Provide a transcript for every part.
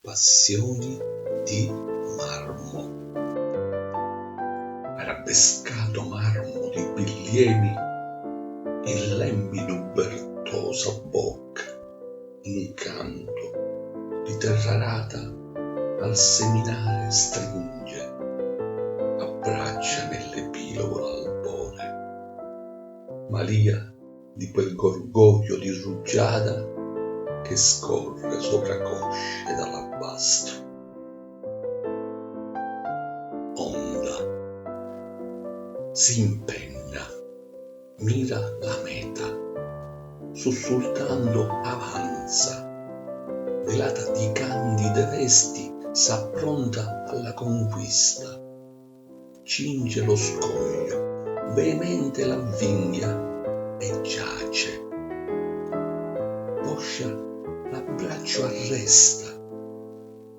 passioni di marmo. Arabescato marmo di billiemi, in lembi d'ubertosa bocca, un canto di terra rata al seminare stringe, abbraccia nell'epilogo l'albore, malia di quel gorgoglio di rugiada che scorre sopra cosce d'alabastro. Onda si impenna, mira la meta, sussultando avanza, velata di candide vesti s'appronta alla conquista, cinge lo scoglio, veemente l'avvinghia e giace. Poscia l'abbraccio arresta,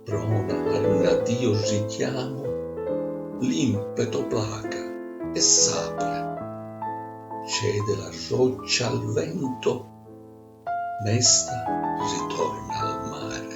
prona ad un addio richiamo, l'impeto placa e s'apre, cede la roccia al vento, mesta ritorna al mare.